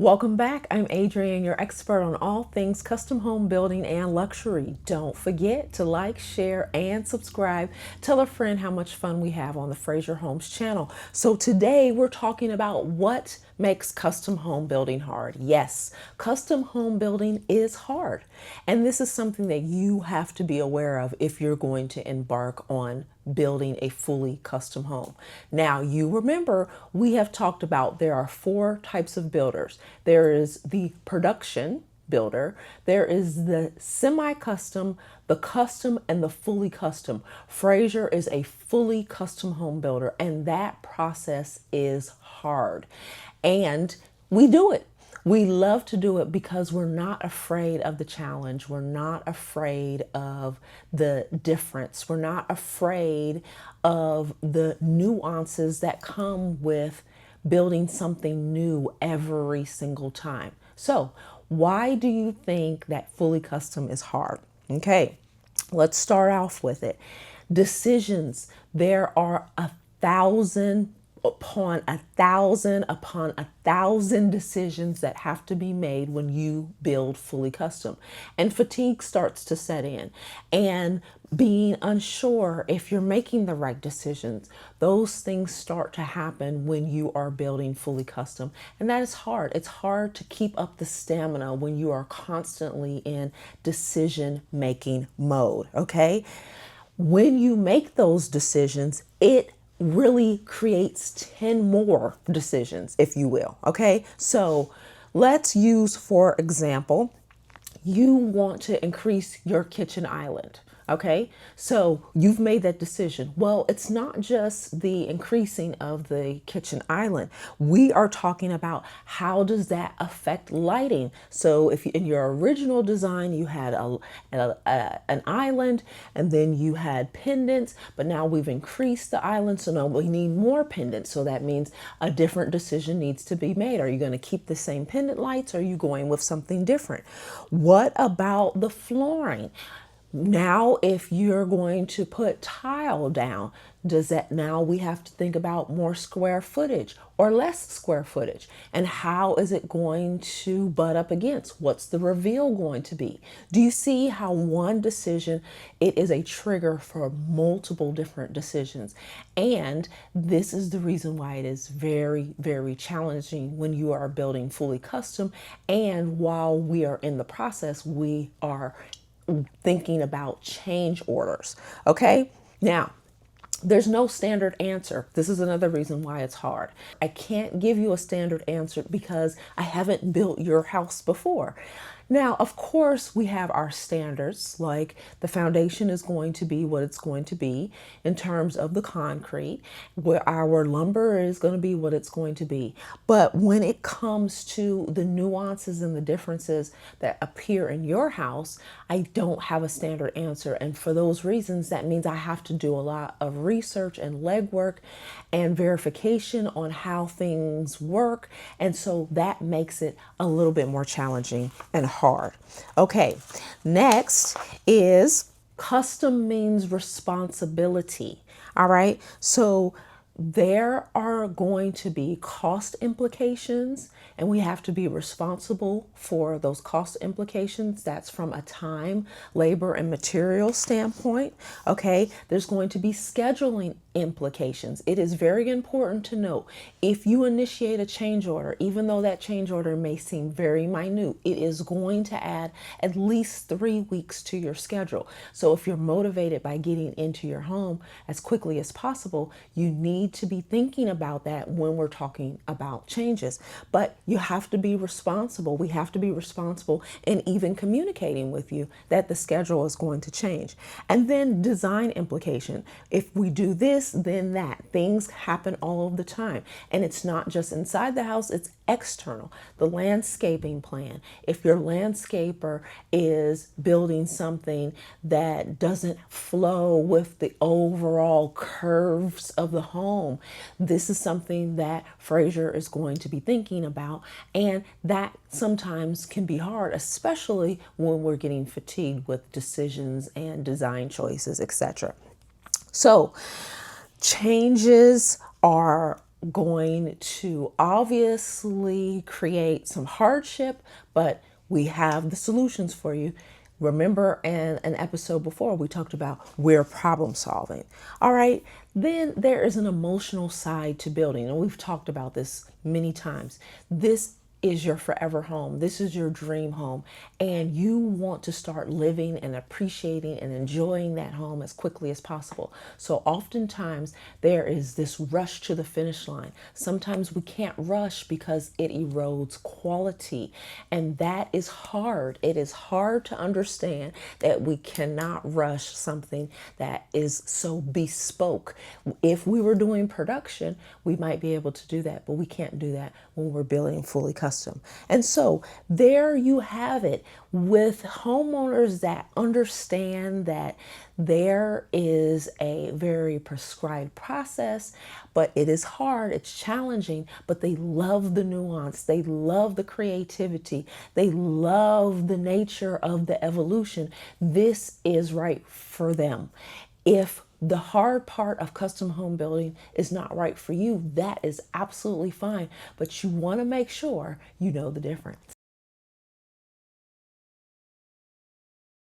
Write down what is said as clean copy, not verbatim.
Welcome back. I'm Adrienne, your expert on all things custom home building and luxury. Don't forget to like, share, and subscribe. Tell a friend how much fun we have on the Fraser Homes channel. So today we're talking about what makes custom home building hard. Yes, custom home building is hard. And this is something that you have to be aware of if you're going to embark on building a fully custom home. Now, you remember we have talked about there are four types of builders. There is the production builder, there is the semi-custom, the custom, and the fully custom. Fraser is a fully custom home builder, and that process is hard. And we do it. We love to do it because we're not afraid of the challenge. We're not afraid of the difference. We're not afraid of the nuances that come with building something new every single time. So, why do you think that fully custom is hard? Okay, let's start off with it. Decisions. There are upon a thousand decisions that have to be made when you build fully custom, and fatigue starts to set in, and being unsure if you're making the right decisions. Those things start to happen when you are building fully custom, and that is hard. It's hard to keep up the stamina when you are constantly in decision making mode. Okay, when you make those decisions, it really creates 10 more decisions, if you will. Okay, so let's use, for example, you want to increase your kitchen island. Okay, so you've made that decision. Well, it's not just the increasing of the kitchen island. We are talking about how does that affect lighting. So if in your original design you had an island and then you had pendants, but now we've increased the island, so now we need more pendants. So that means a different decision needs to be made. Are you going to keep the same pendant lights? Or are you going with something different? What about the flooring? Now, if you're going to put tile down, does that now we have to think about more square footage or less square footage? And how is it going to butt up against? What's the reveal going to be? Do you see how one decision, it is a trigger for multiple different decisions? And this is the reason why it is very, very challenging when you are building fully custom. And while we are in the process, we are thinking about change orders. Okay, now there's no standard answer. This is another reason why it's hard. I can't give you a standard answer because I haven't built your house before. Now, of course, we have our standards, like the foundation is going to be what it's going to be in terms of the concrete, where our lumber is going to be what it's going to be. But when it comes to the nuances and the differences that appear in your house, I don't have a standard answer. And for those reasons, that means I have to do a lot of research and legwork and verification on how things work. And so that makes it a little bit more challenging and hard. Okay, next is custom means responsibility. All right, so there are going to be cost implications, and we have to be responsible for those cost implications. That's from a time, labor, and material standpoint. Okay, there's going to be scheduling implications. It is very important to know if you initiate a change order, even though that change order may seem very minute, it is going to add at least 3 weeks to your schedule. So if you're motivated by getting into your home as quickly as possible, you need to be thinking about that when we're talking about changes. But you have to be responsible. We have to be responsible in even communicating with you that the schedule is going to change. And then design implication. If we do this, then that. Things happen all of the time. And it's not just inside the house, it's external. The landscaping plan. If your landscaper is building something that doesn't flow with the overall curves of the home, this is something that Fraser is going to be thinking about. And that sometimes can be hard, especially when we're getting fatigued with decisions and design choices, etc. So changes are going to obviously create some hardship, but we have the solutions for you. Remember, in an episode before, we talked about we're problem solving. All right. Then there is an emotional side to building. And we've talked about this many times. This is your forever home. This is your dream home. And you want to start living and appreciating and enjoying that home as quickly as possible. So oftentimes there is this rush to the finish line. Sometimes we can't rush because it erodes quality. And that is hard. It is hard to understand that we cannot rush something that is so bespoke. If we were doing production, we might be able to do that, but we can't do that when we're building fully custom. And so there you have it, with homeowners that understand that there is a very prescribed process, but it is hard, it's challenging, but they love the nuance, they love the creativity, they love the nature of the evolution. This is right for them. If the hard part of custom home building is not right for you, that is absolutely fine. But you want to make sure you know the difference.